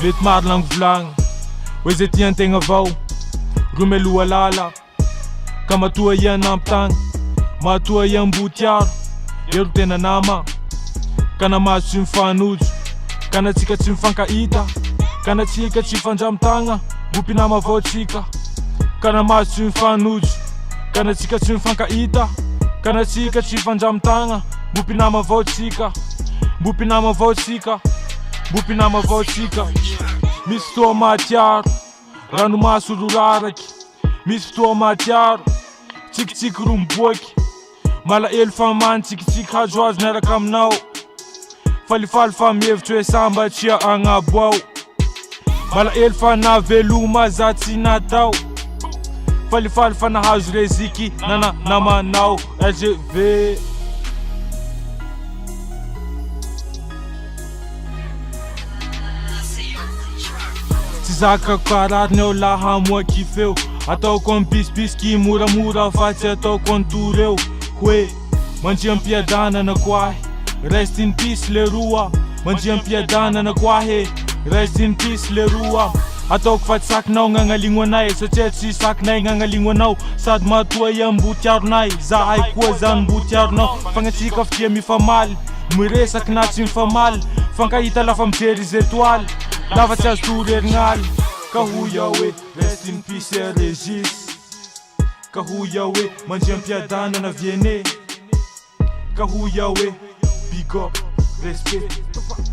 Mety maro lang volagna hoe zay tian-tegna avao romeloa lala ka matoa ianampitagna matoa iambotiaro ero tena nama kana maso tsy mifanojo kana tsika tsy mifankahita kana tsika tsy fandramitagna bompinama avao tsika kana maso tsy mifanojo kana tsika tsy mifankahita kana tsika tsy fandramitagna bompinama avao tsika bompinama avao tsika bompinama avao tsika misy fotoa matiaro ranomaso roraraky misy fotoa matiaro tsikitsiky ro miboaky malaelo fa many tsikitsiky hazohazo miaraka aminao falifaly fa mihevitry hoe samba tsia agnabo ao malaelo fa naveloma za tsy natao falifaly fa nahazo reziky namanao LGV tsy zakako karariny ao laha moaky feo ataoko am'pisipisiky moramora fa tsy ataoko antoreo hoe mandriam-piadanana koahy rest in peace le roa mandriam-piadanana koahy rest in peace le roa ataoko fa tsy sakinao gn'agnaligno anay satria tsy sakinay gn'agnaligno anao sady matoa iambotiaronay zahay koa zany mbotiaronao fagnatsika fitia mifamaly miresaky na tsy mifamaly fankahita lafa mijery izy étoile lava tsy azo torerignaly ka hoya hoe rest in peace Régis ka hoya hoe mandriam-piadanana viene ka hoya hoe big up respect